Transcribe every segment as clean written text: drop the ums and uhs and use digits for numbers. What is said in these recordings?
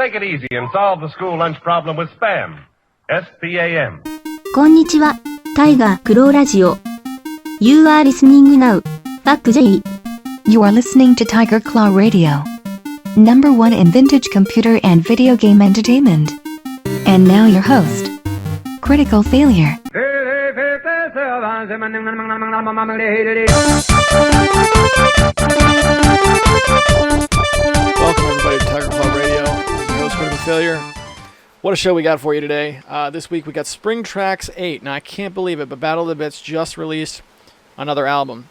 Take it easy and solve the school lunch problem with SPAM. S-P-A-M. こんにちは、タイガークローラジオ。You are listening now. Back J. You are listening to Tiger Claw Radio. Number 1 in vintage computer and video game entertainment. And now your host, Critical Failure. Welcome everybody to Tiger Claw Radio. This is your host, Critical Failure. What a show we got for you today. This week we got Spring Tracks 8. Now I can't believe it, but Battle of the Bits just released another album.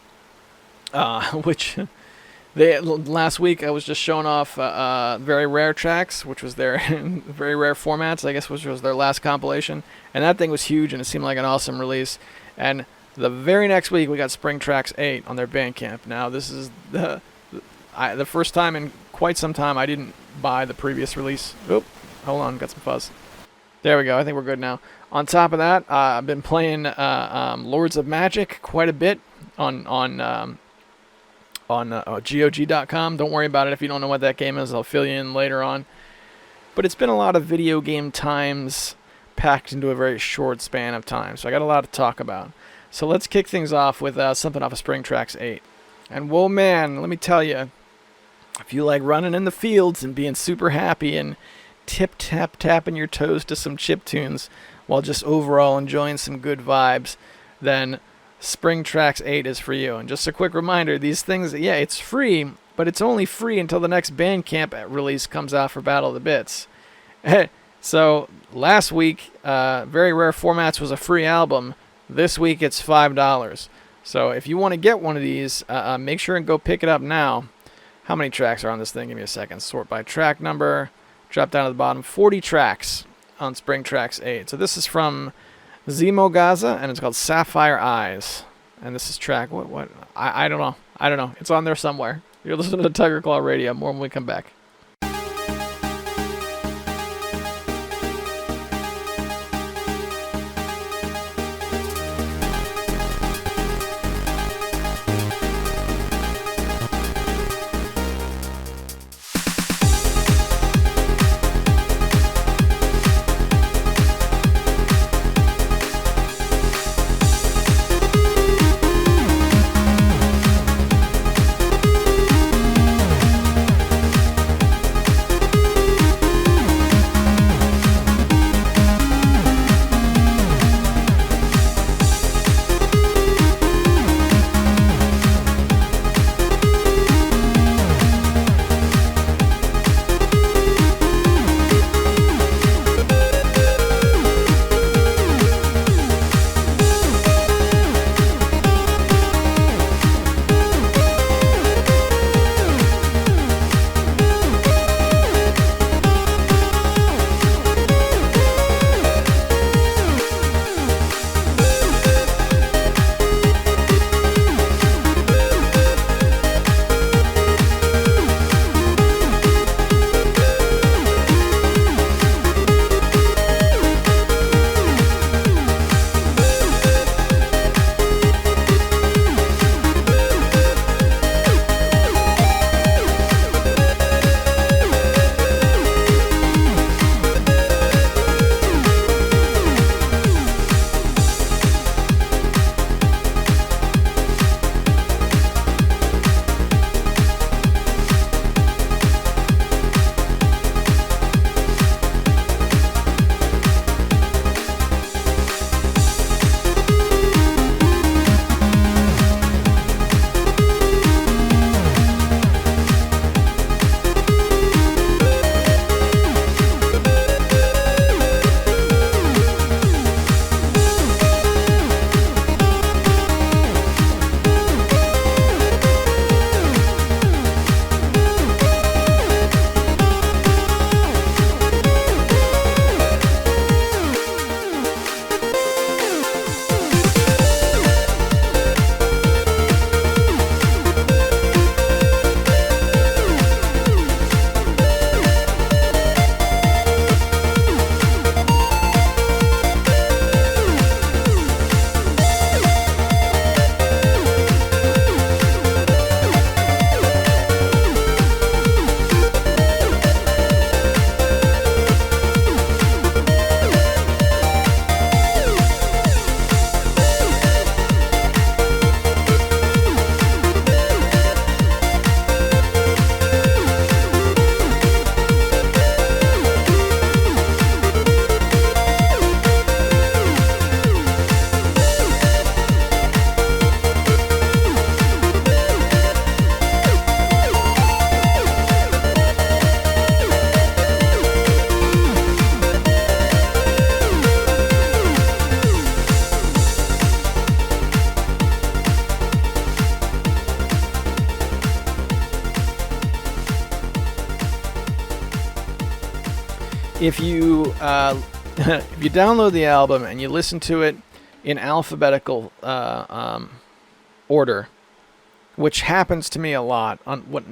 Which last week I was just showing off Very Rare Tracks, which was their Very Rare Formats, I guess, which was their last compilation. And that thing was huge and it seemed like an awesome release. And the very next week we got Spring Tracks 8 on their Bandcamp. Now this is the first time in quite some time I didn't buy the previous release. Oop, hold on, got some fuzz. There we go, I think we're good now. On top of that, I've been playing Lords of Magic quite a bit on GOG.com. Don't worry about it if you don't know what that game is. I'll fill you in later on. But it's been a lot of video game times packed into a very short span of time. So I got a lot to talk about. So let's kick things off with something off of Spring Tracks 8. And whoa man, let me tell you, if you like running in the fields and being super happy and tapping your toes to some chip tunes while just overall enjoying some good vibes, then Spring Tracks 8 is for you. And just a quick reminder, these things, yeah, it's free, but it's only free until the next Bandcamp release comes out for Battle of the Bits. So last week, Very Rare Formats was a free album. This week it's $5. So if you want to get one of these, make sure and go pick it up now. How many tracks are on this thing? Give me a second. Sort by track number. Drop down to the bottom. 40 tracks on Spring Tracks 8. So this is from Zemo Gaza, and it's called Sapphire Eyes. And this is track, what? I don't know. It's on there somewhere. You're listening to Tiger Claw Radio. More when we come back. if you if you download the album and you listen to it in alphabetical order, which happens to me a lot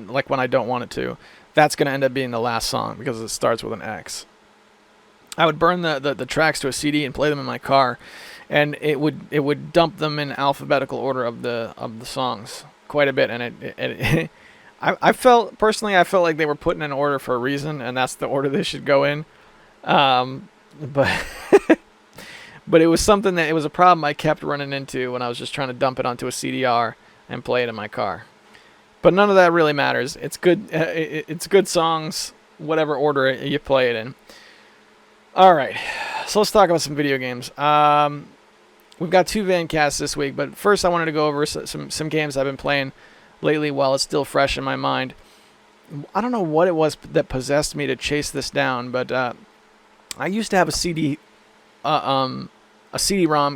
like when I don't want it to, that's going to end up being the last song because it starts with an X. I would burn the tracks to a CD and play them in my car, and it would dump them in alphabetical order of the songs quite a bit, and I felt like they were put in an order for a reason, and that's the order they should go in. But but it was a problem I kept running into when I was just trying to dump it onto a CDR and play it in my car. But none of that really matters. It's good. It's good songs, whatever order you play it in. All right, so let's talk about some video games. We've got 2 Vancasts this week, but first I wanted to go over some games I've been playing lately while it's still fresh in my mind. I don't know what it was that possessed me to chase this down, but I used to have a CD-ROM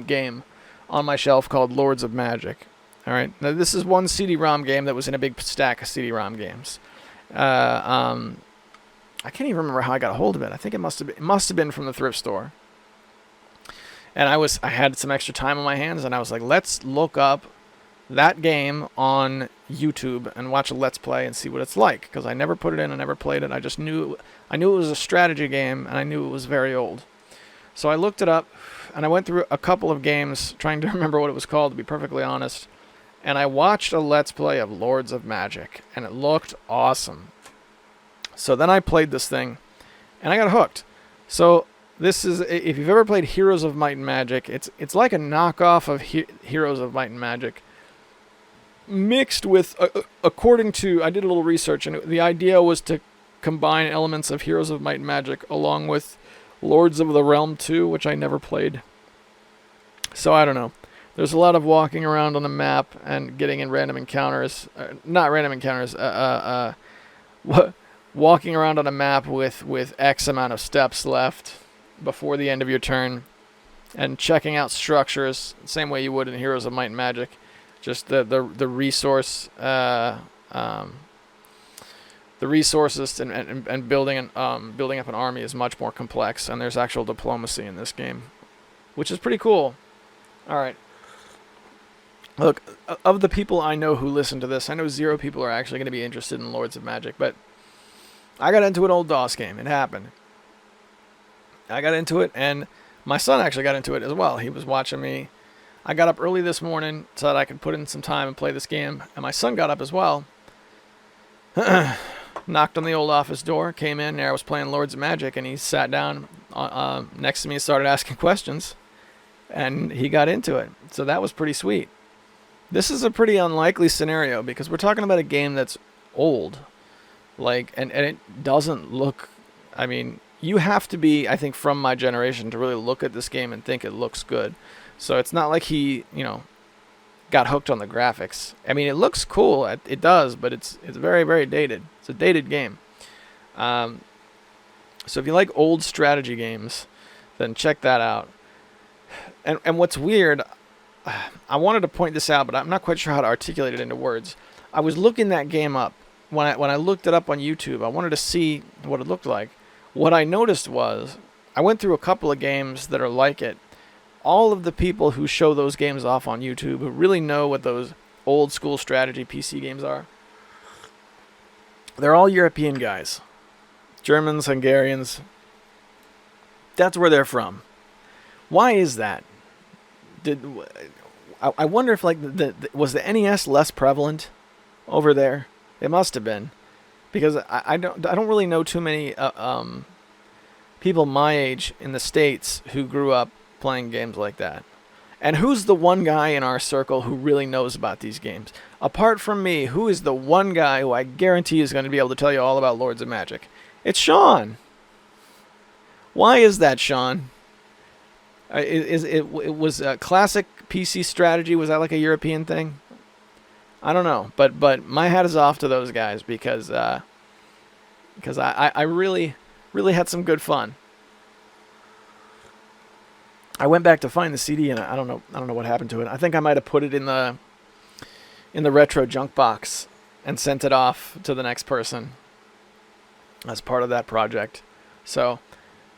game on my shelf called Lords of Magic. All right, now this is one CD-ROM game that was in a big stack of CD-ROM games. I can't even remember how I got a hold of it. I think it must have been from the thrift store. And I had some extra time on my hands, and I was like, let's look up that game on YouTube and watch a Let's Play and see what it's like. Because I never put it in, I never played it. I knew it was a strategy game, and I knew it was very old. So I looked it up, and I went through a couple of games trying to remember what it was called, to be perfectly honest. And I watched a Let's Play of Lords of Magic, and it looked awesome. So then I played this thing, and I got hooked. So this is, if you've ever played Heroes of Might and Magic, it's like a knockoff of Heroes of Might and Magic, mixed with, according to, I did a little research, and the idea was to combine elements of Heroes of Might and Magic along with Lords of the Realm 2, which I never played. So I don't know. There's a lot of walking around on the map and getting in random encounters. Not random encounters. Walking around on a map with X amount of steps left before the end of your turn, and checking out structures same way you would in Heroes of Might and Magic. Just the resource, the resources and building up an army is much more complex, and there's actual diplomacy in this game, which is pretty cool. All right. Look, of the people I know who listen to this, I know 0 people are actually going to be interested in Lords of Magic, but I got into an old DOS game. It happened. I got into it, and my son actually got into it as well. He was watching me. I got up early this morning so that I could put in some time and play this game, and my son got up as well. Knocked on the old office door, came in, there I was playing Lords of Magic, and he sat down next to me and started asking questions, and he got into it. So that was pretty sweet. This is a pretty unlikely scenario because we're talking about a game that's old. And it doesn't look, I mean, you have to be, I think, from my generation to really look at this game and think it looks good. So it's not like he, got hooked on the graphics. I mean, it looks cool, it does, but it's very, very dated. It's a dated game. So if you like old strategy games, then check that out. And what's weird, I wanted to point this out, but I'm not quite sure how to articulate it into words. I was looking that game up. When I looked it up on YouTube, I wanted to see what it looked like. What I noticed was, I went through a couple of games that are like it. All of the people who show those games off on YouTube, who really know what those old school strategy PC games are, they're all European guys. Germans, Hungarians. That's where they're from. Why is that? I wonder if was the NES less prevalent over there? It must have been, because I don't really know too many people my age in the States who grew up playing games like that. And who's the one guy in our circle who really knows about these games? Apart from me, who is the one guy who I guarantee is going to be able to tell you all about Lords of Magic? It's Sean. Why is that, Sean? It was a classic PC strategy. Was that like a European thing? I don't know, but my hat is off to those guys because I really had some good fun. I went back to find the CD and I don't know what happened to it. I think I might have put it in the retro junk box and sent it off to the next person as part of that project. So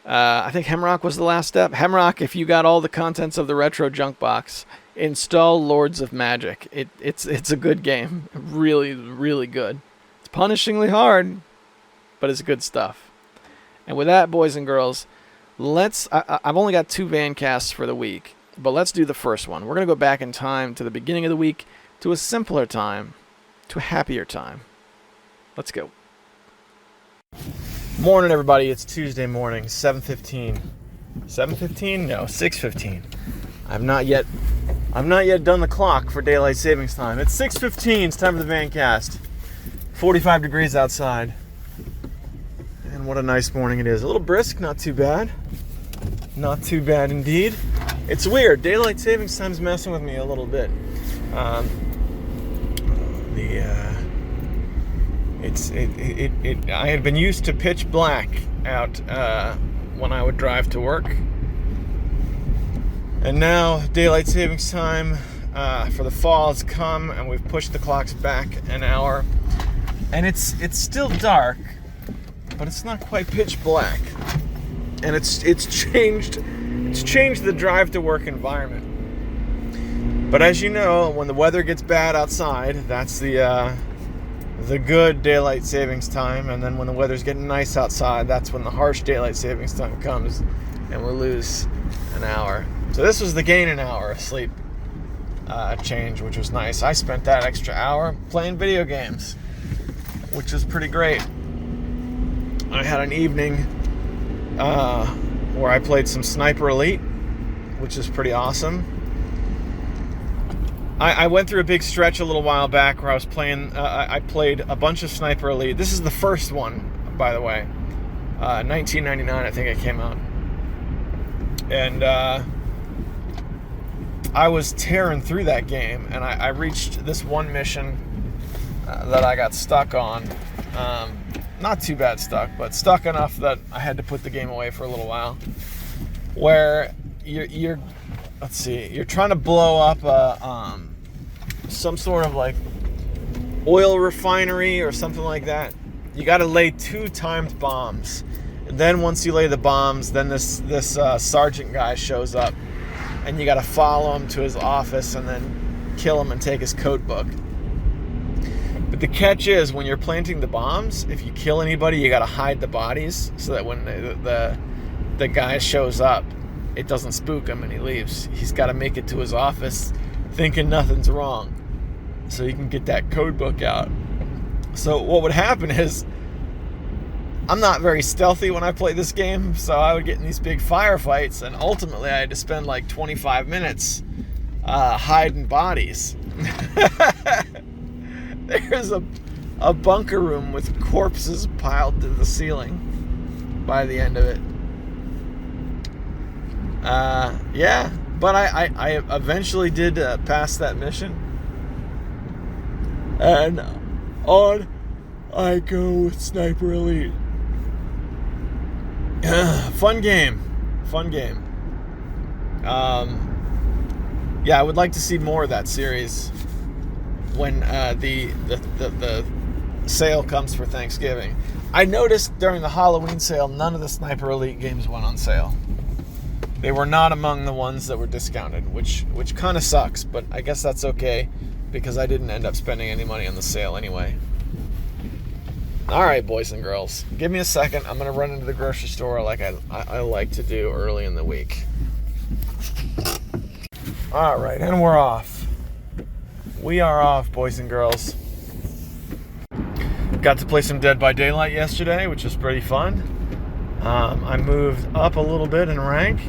I think Hemrock was the last step. Hemrock, if you got all the contents of the retro junk box, install Lords of Magic. It's a good game. Really, really good. It's punishingly hard, but it's good stuff. And with that, boys and girls, I've only got 2 van casts for the week, but let's do the first one. We're going to go back in time to the beginning of the week, to a simpler time, to a happier time. Let's go. Morning, everybody. It's Tuesday morning, 7:15. 7:15? No, 6:15. I've not yet done the clock for daylight savings time. It's 6:15. It's time for the van cast. 45 degrees outside. And what a nice morning it is. A little brisk, not too bad. Not too bad indeed. It's weird. Daylight savings time's messing with me a little bit. I had been used to pitch black out when I would drive to work, and now daylight savings time for the fall has come, and we've pushed the clocks back an hour, and it's still dark, but it's not quite pitch black, and it's changed the drive to work environment. But as you know, when the weather gets bad outside, that's the good daylight savings time, and then when the weather's getting nice outside, that's when the harsh daylight savings time comes, and we lose an hour. So this was the gain an hour of sleep change, which was nice. I spent that extra hour playing video games, which was pretty great. I had an evening where I played some Sniper Elite, which is pretty awesome. I went through a big stretch a little while back where I was playing, I played a bunch of Sniper Elite. This is the first one, by the way. 1999, I think it came out. And I was tearing through that game, and I reached this one mission that I got stuck on. Not too bad stuck, but stuck enough that I had to put the game away for a little while. Where you're trying to blow up some sort of like oil refinery or something like that. You got to lay 2 timed bombs. And then once you lay the bombs, then this sergeant guy shows up, and you got to follow him to his office and then kill him and take his code book. But the catch is, when you're planting the bombs, if you kill anybody, you got to hide the bodies so that when the guy shows up, it doesn't spook him and he leaves. He's got to make it to his office thinking nothing's wrong so he can get that code book out. So what would happen is, I'm not very stealthy when I play this game, so I would get in these big firefights, and ultimately I had to spend like 25 minutes hiding bodies. There's a bunker room with corpses piled to the ceiling by the end of it. Yeah, but I eventually did pass that mission, and on I go with Sniper Elite. Fun game. Yeah, I would like to see more of that series when the sale comes for Thanksgiving. I noticed during the Halloween sale, none of the Sniper Elite games went on sale. They were not among the ones that were discounted, which kind of sucks, but I guess that's okay because I didn't end up spending any money on the sale anyway. All right, boys and girls, give me a second. I'm going to run into the grocery store like I like to do early in the week. All right, and we're off. We are off, boys and girls. Got to play some Dead by Daylight yesterday, which was pretty fun. I moved up a little bit in rank,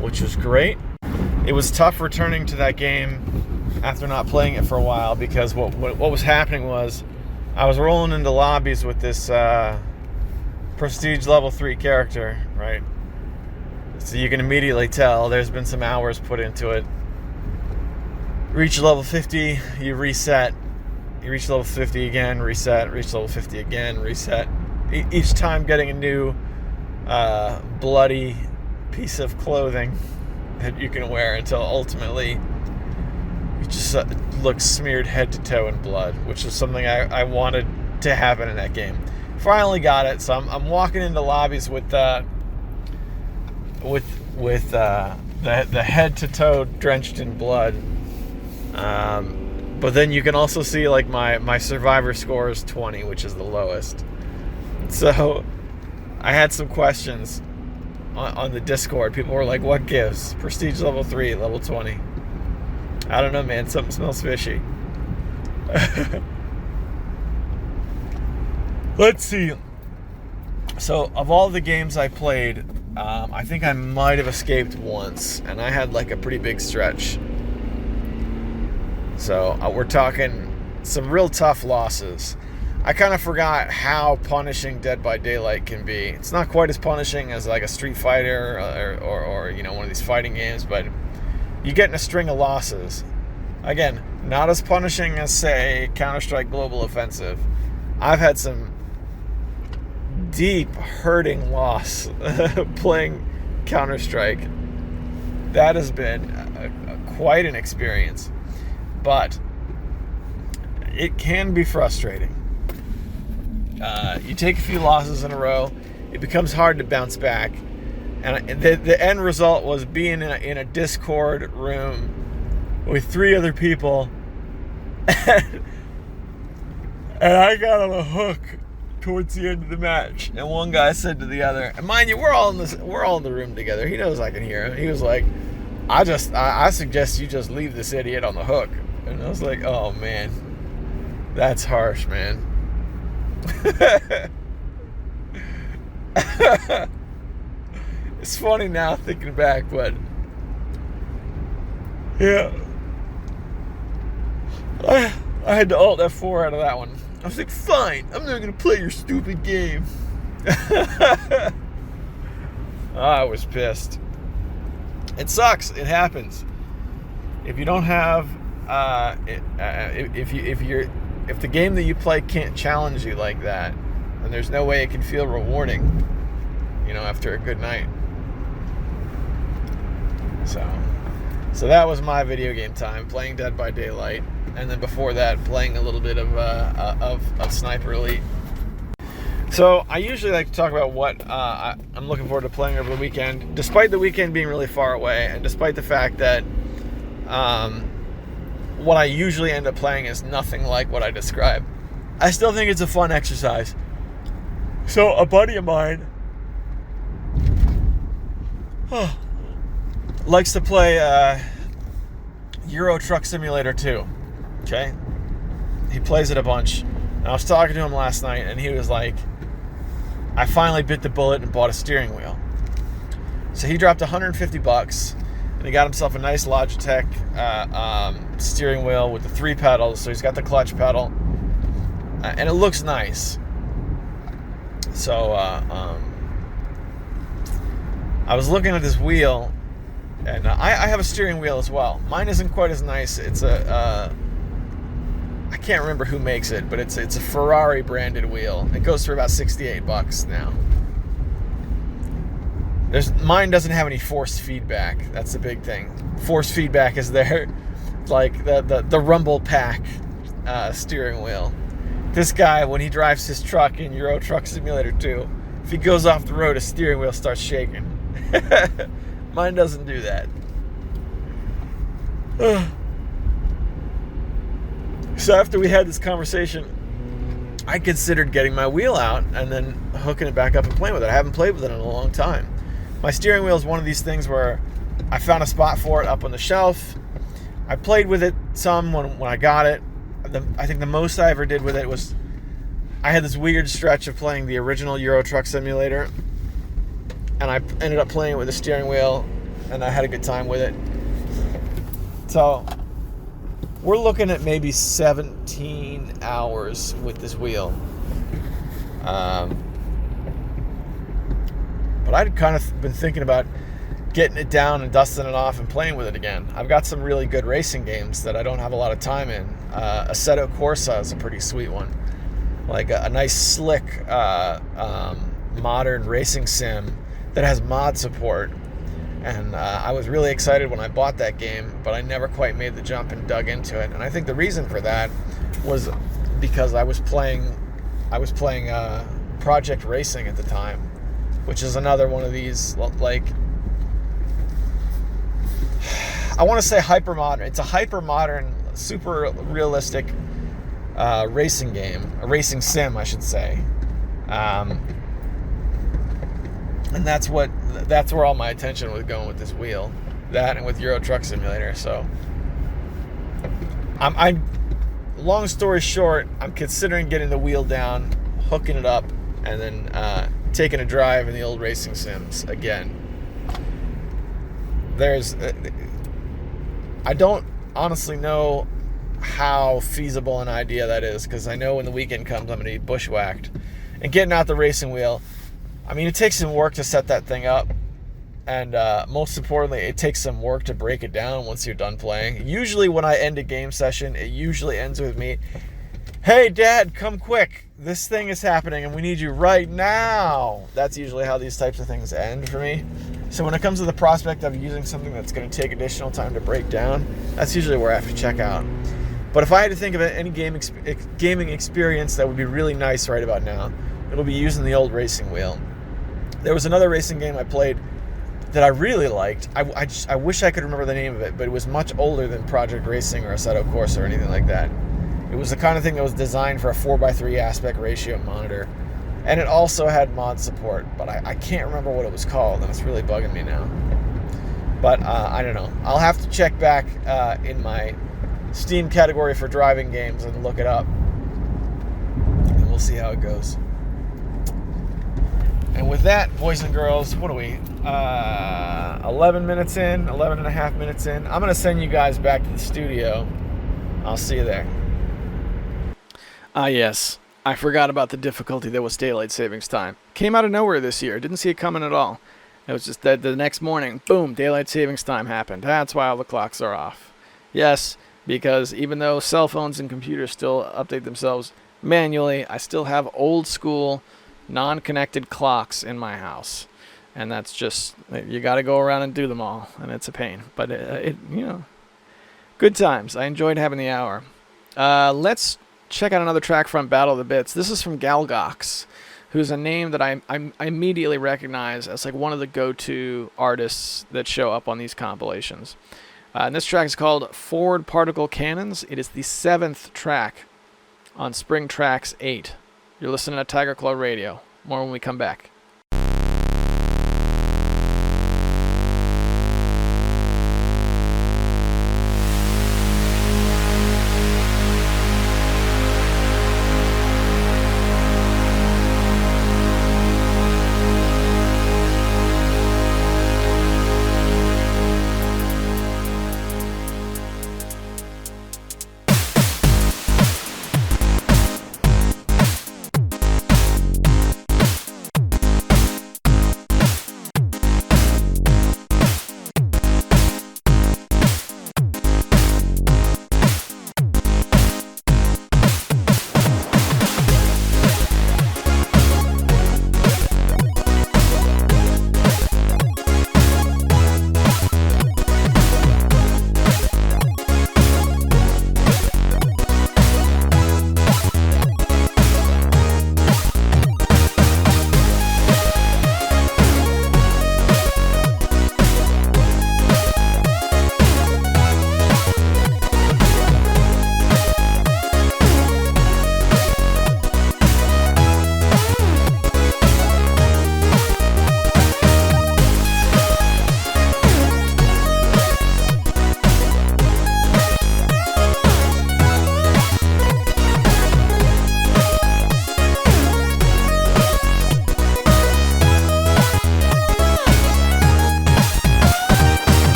which was great. It was tough returning to that game after not playing it for a while, because what was happening was I was rolling into lobbies with this prestige level 3 character, right? So you can immediately tell there's been some hours put into it. Reach level 50, you reset. You reach level 50 again, reset. Reach level 50 again, reset. Each time getting a new bloody piece of clothing that you can wear until ultimately you just look smeared head to toe in blood, which is something I wanted to happen in that game. Finally got it, so I'm walking into lobbies with with the head to toe drenched in blood. But then you can also see like my survivor score is 20, which is the lowest. So I had some questions on the Discord. People were like, "What gives? Prestige level 3, level 20." I don't know, man. Something smells fishy. Let's see. So, of all the games I played, I think I might have escaped once, and I had like a pretty big stretch. So, we're talking some real tough losses. I kind of forgot how punishing Dead by Daylight can be. It's not quite as punishing as like a Street Fighter or you know, one of these fighting games, but you get in a string of losses. Again, not as punishing as, say, Counter-Strike Global Offensive. I've had some deep hurting loss playing Counter-Strike. That has been quite an experience, but it can be frustrating. You take a few losses in a row, it becomes hard to bounce back, and the end result was being in a Discord room with 3 other people, and I got on a hook towards the end of the match, and one guy said to the other, and mind you, we're all in the room together. He knows I can hear him. He was like, I suggest you just leave this idiot on the hook. And I was like, oh man, that's harsh, man. It's funny now thinking back, but yeah, I had to Alt F4 out of that one. I was like, fine, I'm not gonna play your stupid game. I was pissed. It sucks. It happens. If you don't have, if the game that you play can't challenge you like that, then there's no way it can feel rewarding, you know, after a good night. So that was my video game time, playing Dead by Daylight, and then before that, playing a little bit of Sniper Elite. So I usually like to talk about what I'm looking forward to playing over the weekend, despite the weekend being really far away, and despite the fact that what I usually end up playing is nothing like what I describe. I still think it's a fun exercise. So a buddy of mine likes to play Euro Truck Simulator 2. Okay? He plays it a bunch. And I was talking to him last night, and he was like, I finally bit the bullet and bought a steering wheel. So he dropped $150, and he got himself a nice Logitech steering wheel with the 3 pedals. So he's got the clutch pedal, and it looks nice. So I was looking at this wheel, and I have a steering wheel as well. Mine isn't quite as nice. It's a I can't remember who makes it, but it's a Ferrari branded wheel. It goes for about $68 now. Mine doesn't have any force feedback. That's the big thing. Force feedback is there, like the Rumble Pack steering wheel. This guy, when he drives his truck in Euro Truck Simulator 2, if he goes off the road, his steering wheel starts shaking. Mine doesn't do that. So after we had this conversation, I considered getting my wheel out and then hooking it back up and playing with it. I haven't played with it in a long time. My steering wheel is one of these things where I found a spot for it up on the shelf. I played with it some when I got it. I think the most I ever did with it was I had this weird stretch of playing the original Euro Truck Simulator, and I ended up playing it with a steering wheel, and I had a good time with it. So we're looking at maybe 17 hours with this wheel. But I'd kind of been thinking about getting it down and dusting it off and playing with it again. I've got some really good racing games that I don't have a lot of time in. Assetto Corsa is a pretty sweet one. Like a nice, slick, modern racing sim that has mod support. And I was really excited when I bought that game, but I never quite made the jump and dug into it. And I think the reason for that was because I was playing Project Racing at the time, which is another one of these like I want to say hyper modern. It's a hyper modern, super realistic racing game, a racing sim, I should say. And that's where all my attention was going with this wheel, that and with Euro Truck Simulator. So, I'm long story short, I'm considering getting the wheel down, hooking it up, and then taking a drive in the old racing sims again. I don't honestly know how feasible an idea that is, because I know when the weekend comes, I'm going to be bushwhacked. And getting out the racing wheel, I mean, it takes some work to set that thing up. And most importantly, it takes some work to break it down once you're done playing. Usually when I end a game session, it usually ends with me, "Hey, Dad, come quick. This thing is happening and we need you right now." That's usually how these types of things end for me. So when it comes to the prospect of using something that's going to take additional time to break down, that's usually where I have to check out. But if I had to think of any gaming experience that would be really nice right about now, it'll be using the old racing wheel. There was another racing game I played that I really liked. I wish I could remember the name of it, but it was much older than Project Racing or Assetto Corsa or anything like that. It was the kind of thing that was designed for a 4:3 aspect ratio monitor. And it also had mod support, but I can't remember what it was called, and it's really bugging me now. But I don't know. I'll have to check back in my Steam category for driving games and look it up. And we'll see how it goes. And with that, boys and girls, what are we? 11 minutes in, 11 and a half minutes in. I'm going to send you guys back to the studio. I'll see you there. Yes. I forgot about the difficulty that was daylight savings time. Came out of nowhere this year. Didn't see it coming at all. It was just that the next morning, boom, daylight savings time happened. That's why all the clocks are off. Yes, because even though cell phones and computers still update themselves manually, I still have old school, non-connected clocks in my house. And that's just, you got to go around and do them all, and it's a pain. But good times. I enjoyed having the hour. Let's check out another track from Battle of the Bits. This is from Galgox, who's a name that I immediately recognize as like one of the go-to artists that show up on these compilations. And this track is called Forward Particle Cannons. It is the 7th track on Spring Tracks 8. You're listening to Tiger Claw Radio. More when we come back.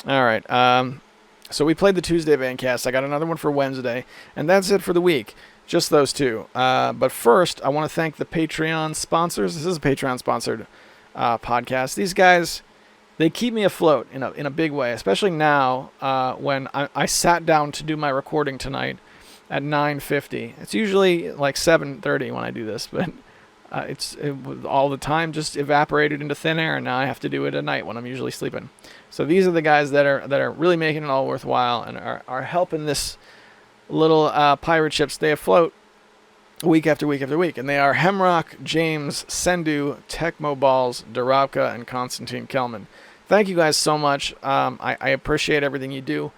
All right. So we played the Tuesday Vancast. I got another one for Wednesday, and that's it for the week. Just those two. But first, I want to thank the Patreon sponsors. This is a Patreon-sponsored podcast. These guys, they keep me afloat in a big way, especially now when I sat down to do my recording tonight at 9:50. It's usually like 7:30 when I do this, but all the time just evaporated into thin air, and now I have to do it at night when I'm usually sleeping. So these are the guys that are really making it all worthwhile and are helping this little pirate ship stay afloat week after week after week. And they are Hemrock, James, Sendu, Tecmo Balls, Dorabka, and Konstantin Kelman. Thank you guys so much. I appreciate everything you do.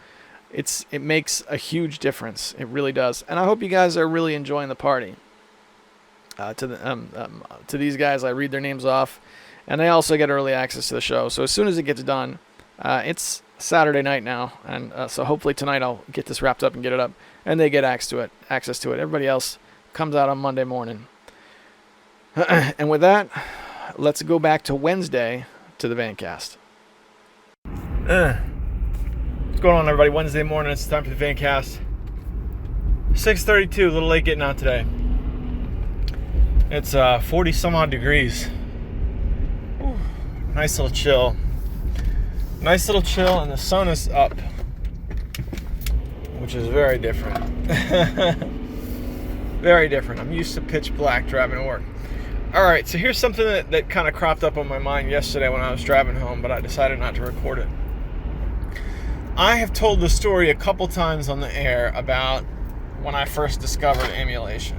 It makes a huge difference. It really does. And I hope you guys are really enjoying the party. To these guys, I read their names off, and they also get early access to the show. So as soon as it gets done, it's Saturday night now, and so hopefully tonight I'll get this wrapped up and get it up, and they get access to it. Everybody else comes out on Monday morning. And with that, let's go back to Wednesday to the Vancast. What's going on, everybody? Wednesday morning, it's time for the Vancast. 6:32, a little late getting out today. It's 40 some odd degrees. Ooh, nice little chill. And the sun is up, which is very different. Very different. I'm used to pitch black driving to work. All right, so here's something that kind of cropped up on my mind yesterday when I was driving home, but I decided not to record it. I have told the story a couple times on the air about when I first discovered emulation.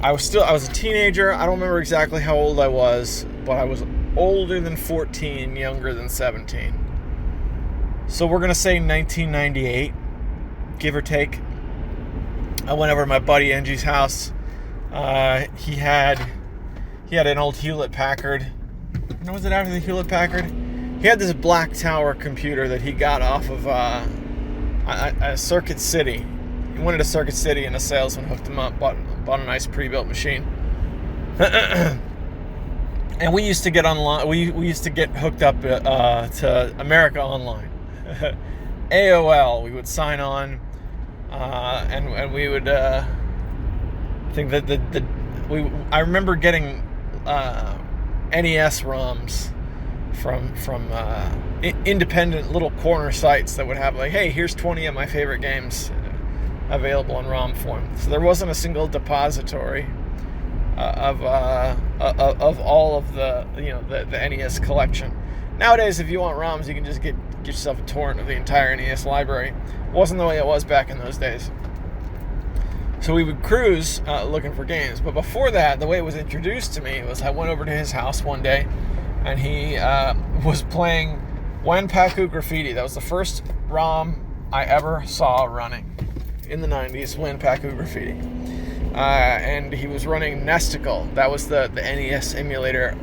I was a teenager. I don't remember exactly how old I was, but I was older than 14, younger than 17. So we're going to say 1998, give or take. I went over to my buddy Angie's house. He had an old Hewlett-Packard. No, was it after the Hewlett-Packard? He had this Black Tower computer that he got off of a Circuit City. He wanted a Circuit City, and a salesman hooked him up, bought a nice pre-built machine. And we used to get online. We used to get hooked up to America Online, AOL. We would sign on, and we would think that I remember getting NES ROMs from independent little corner sites that would have like, hey, here's 20 of my favorite games available in ROM form. So there wasn't a single depository of all of the NES collection. Nowadays, if you want ROMs, you can just get yourself a torrent of the entire NES library. It wasn't the way it was back in those days. So we would cruise looking for games. But before that, the way it was introduced to me was I went over to his house one day, and he was playing Wanpaku Graffiti. That was the first ROM I ever saw running in the 90s, Wanpaku Graffiti. And he was running Nesticle. That was the NES emulator,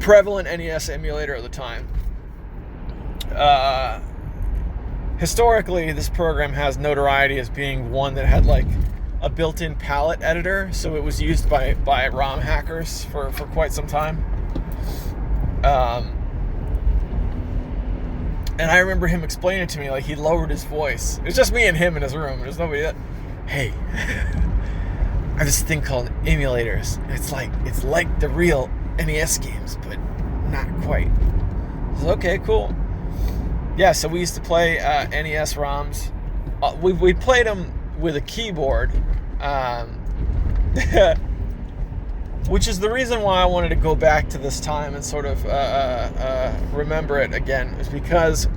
prevalent NES emulator at the time. Historically, this program has notoriety as being one that had like a built-in palette editor, so it was used by ROM hackers for quite some time. And I remember him explaining it to me, like he lowered his voice. It was just me and him in his room. There's nobody that. Hey, I have this thing called emulators. It's like the real NES games, but not quite. I said, okay, cool. Yeah, so we used to play NES ROMs. We played them with a keyboard, which is the reason why I wanted to go back to this time and sort of remember it again, is because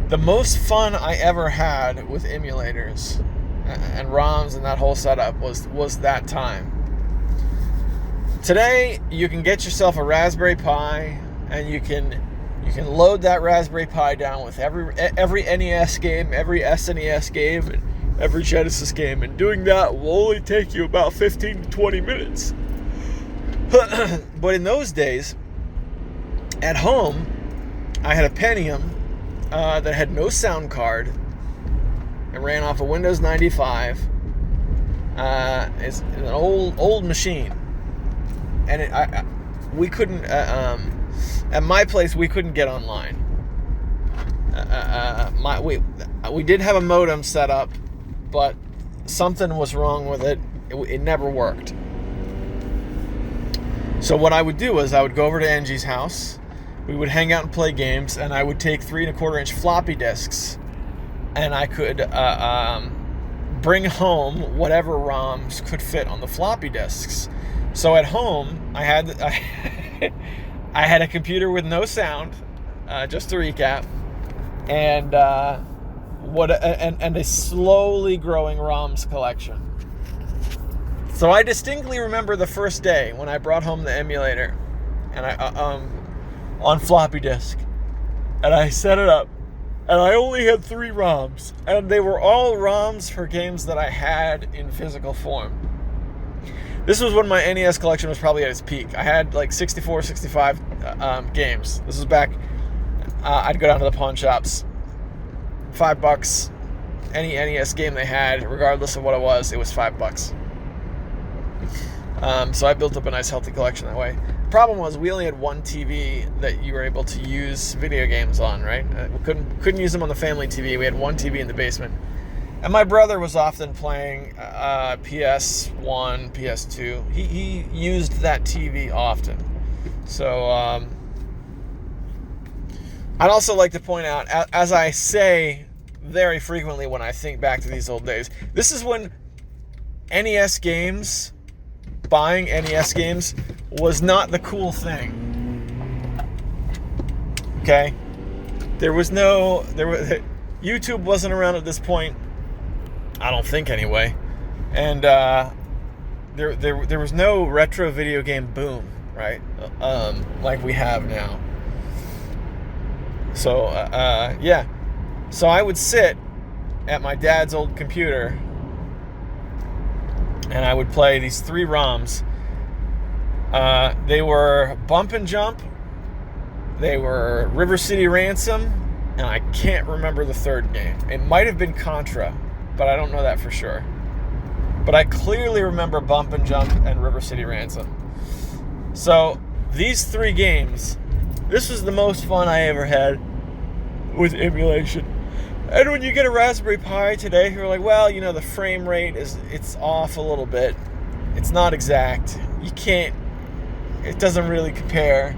the most fun I ever had with emulators and ROMs and that whole setup was that time. Today, you can get yourself a Raspberry Pi, and you can load that Raspberry Pi down with every NES game, every SNES game, and every Genesis game, and doing that will only take you about 15 to 20 minutes. But in those days, at home, I had a Pentium that had no sound card. It ran off a Windows 95. It's an old machine, and we couldn't. at my place, we couldn't get online. We did have a modem set up, but something was wrong with it. It never worked. So what I would do is I would go over to Angie's house. We would hang out and play games, and I would take 3 1/4-inch floppy disks, and I could bring home whatever ROMs could fit on the floppy disks. So at home, I had I had a computer with no sound, just to recap, and a slowly growing ROMs collection. So I distinctly remember the first day when I brought home the emulator, and I on floppy disk, and I set it up, and I only had 3 ROMs, and they were all ROMs for games that I had in physical form. This was when my NES collection was probably at its peak. I had like 64, 65 games. This was back, I'd go down to the pawn shops, $5, any NES game they had, regardless of what it was $5. So I built up a nice healthy collection that way. Problem was we only had one TV that you were able to use video games on, right? We couldn't use them on the family TV. We had one TV in the basement. And my brother was often playing PS1, PS2. He used that TV often. So I'd also like to point out, as I say very frequently when I think back to these old days, this is when NES games, buying NES games, was not the cool thing. Okay? YouTube wasn't around at this point. I don't think anyway. And there was no retro video game boom, right? Like we have now. So yeah. So I would sit at my dad's old computer and I would play these 3 ROMs. They were Bump and Jump, they were River City Ransom, and I can't remember the third game. It might have been Contra, but I don't know that for sure. But I clearly remember Bump and Jump and River City Ransom. So these 3 games, this was the most fun I ever had with emulation. And when you get a Raspberry Pi today, you're like, well, you know, the frame rate it's off a little bit. It's not exact. It doesn't really compare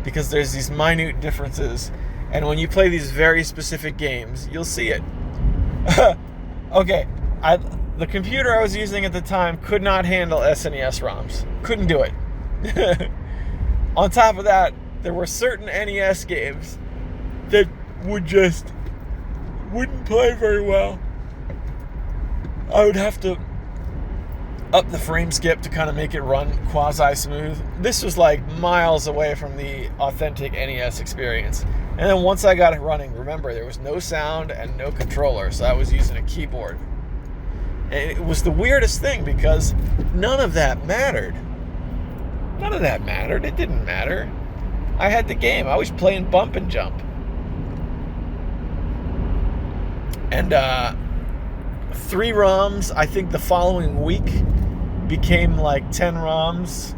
because there's these minute differences. And when you play these very specific games, you'll see it. Okay, the computer I was using at the time could not handle SNES ROMs. Couldn't do it. On top of that, there were certain NES games that wouldn't play very well. I would have to up the frame skip to kind of make it run quasi-smooth. This was like miles away from the authentic NES experience. And then once I got it running, remember, there was no sound and no controller, so I was using a keyboard. And it was the weirdest thing because none of that mattered. None of that mattered. It didn't matter. I had the game. I was playing Bump and Jump. And 3 ROMs, I think the following week, became like 10 ROMs.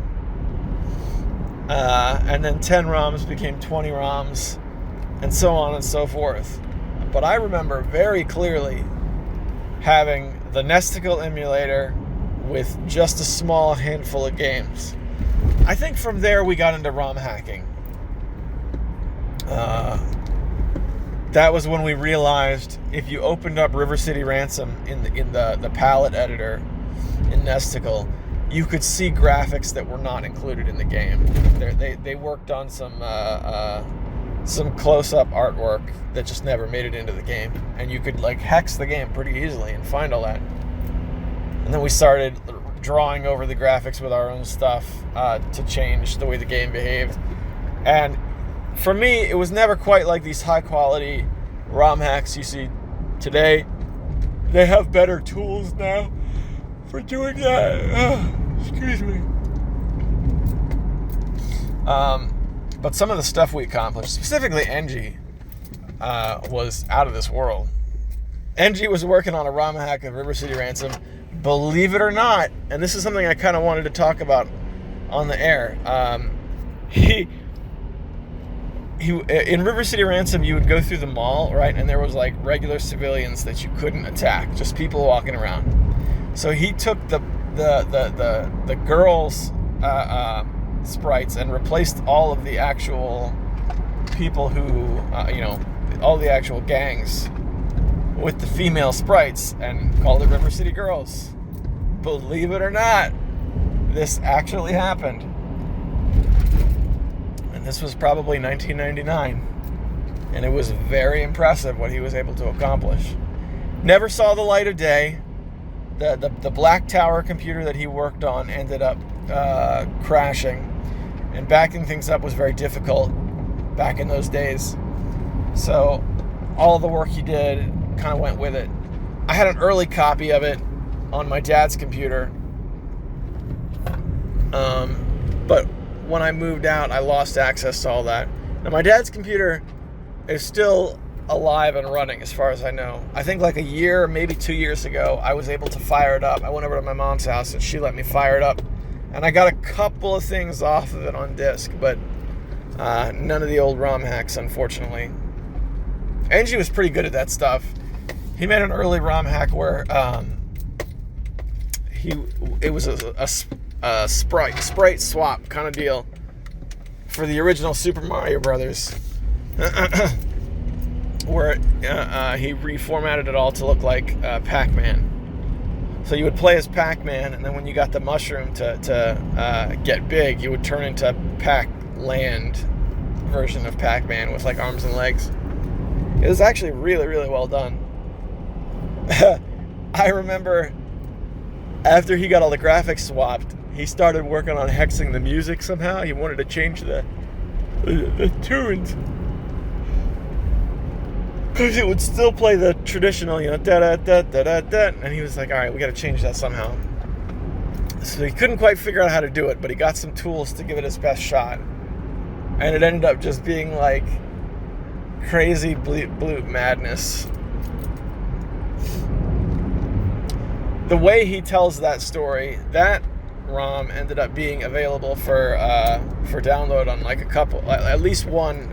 And then 10 ROMs became 20 ROMs. And so on and so forth. But I remember very clearly having the Nesticle emulator with just a small handful of games. I think from there we got into ROM hacking. That was when we realized if you opened up River City Ransom in the palette editor in Nesticle, you could see graphics that were not included in the game. They worked on some close-up artwork that just never made it into the game, and you could like hex the game pretty easily and find all that. And then we started drawing over the graphics with our own stuff to change the way the game behaved. And for me, it was never quite like these high-quality ROM hacks you see today. They have better tools now for doing that. Excuse me. But some of the stuff we accomplished, specifically Engie, was out of this world. Engie was working on a ROM hack of River City Ransom, believe it or not, and this is something I kind of wanted to talk about on the air. in River City Ransom, you would go through the mall, right, and there was like regular civilians that you couldn't attack, just people walking around. So he took the girls' sprites and replaced all of the actual people who, all the actual gangs with the female sprites and called it River City Girls. Believe it or not, this actually happened. And this was probably 1999. And it was very impressive what he was able to accomplish. Never saw the light of day. The Black Tower computer that he worked on ended up crashing. And backing things up was very difficult back in those days. So all the work he did kind of went with it. I had an early copy of it on my dad's computer. But when I moved out, I lost access to all that. Now, my dad's computer is still alive and running as far as I know. I think like a year, maybe 2 years ago, I was able to fire it up. I went over to my mom's house and she let me fire it up. And I got a couple of things off of it on disk, but none of the old ROM hacks, unfortunately. Angie was pretty good at that stuff. He made an early ROM hack where it was a sprite swap kind of deal for the original Super Mario Brothers, where he reformatted it all to look like Pac-Man. So you would play as Pac-Man, and then when you got the mushroom to get big, you would turn into Pac-Land version of Pac-Man with like arms and legs. It was actually really, really well done. I remember after he got all the graphics swapped, he started working on hexing the music somehow. He wanted to change the tunes, because it would still play the traditional, da-da-da-da-da-da. And he was like, all right, we got to change that somehow. So he couldn't quite figure out how to do it, but he got some tools to give it his best shot. And it ended up just being like crazy blue madness. The way he tells that story, that ROM ended up being available for download on like at least one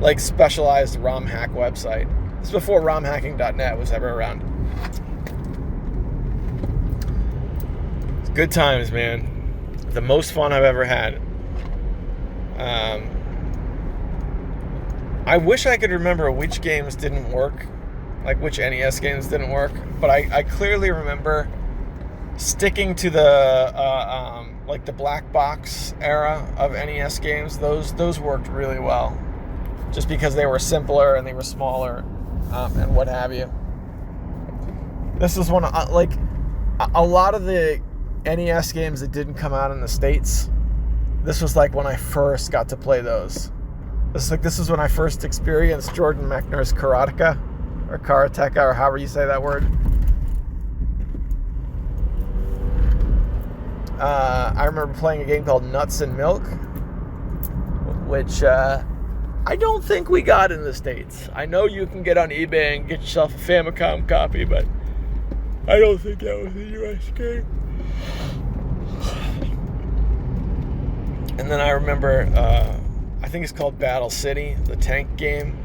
like specialized ROM hack website. This is before romhacking.net was ever around. It's good times, man. The most fun I've ever had. I wish I could remember which games didn't work, like which NES games didn't work, but I clearly remember sticking to the like the black box era of NES games. Those worked really well, just because they were simpler and they were smaller, and what have you. This is one like a lot of the NES games that didn't come out in the States. This was like when I first got to play those. This is when I first experienced Jordan Mechner's Karateka, or Karateka, or however you say that word. I remember playing a game called Nuts and Milk, which I don't think we got in the States. I know you can get on eBay and get yourself a Famicom copy, but I don't think that was a US game. And then I remember, I think it's called Battle City, the tank game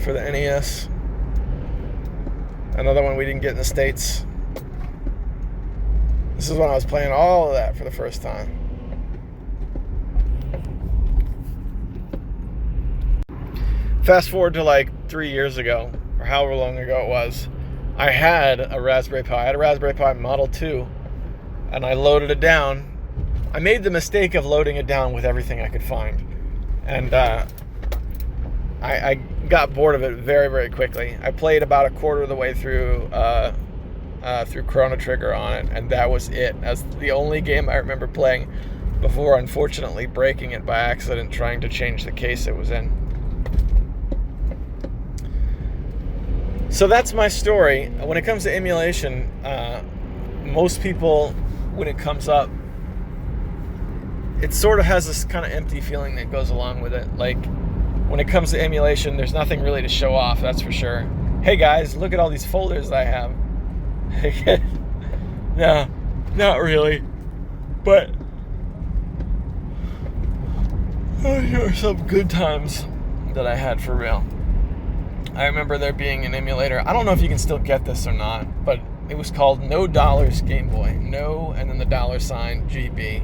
for the NES. Another one we didn't get in the States. This is when I was playing all of that for the first time. Fast forward to like 3 years ago, or however long ago it was, I had a Raspberry Pi. I had a Raspberry Pi Model 2, and I loaded it down. I made the mistake of loading it down with everything I could find. And I got bored of it very, very quickly. I played about a quarter of the way through Chrono Trigger on it, and that was it. That's the only game I remember playing before, unfortunately, breaking it by accident trying to change the case it was in. So that's my story. When it comes to emulation, most people, when it comes up, it sort of has this kind of empty feeling that goes along with it. Like, when it comes to emulation, there's nothing really to show off, that's for sure. Hey guys, look at all these folders I have. No, not really. But Here are some good times that I had for real. I remember there being an emulator. I don't know if you can still get this or not, but it was called No Dollars Game Boy. No, and then the $GB.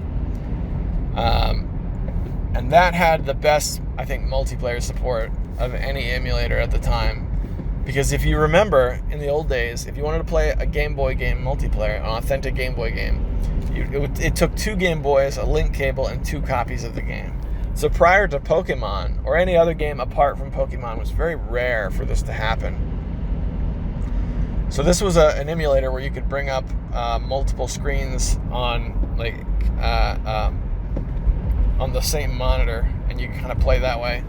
And that had the best, I think, multiplayer support of any emulator at the time. Because if you remember, in the old days, if you wanted to play a Game Boy game multiplayer, an authentic Game Boy game, it took 2 Game Boys, a link cable, and 2 copies of the game. So prior to Pokemon, or any other game apart from Pokemon, it was very rare for this to happen. So this was an emulator where you could bring up multiple screens on on the same monitor, and you can kind of play that way.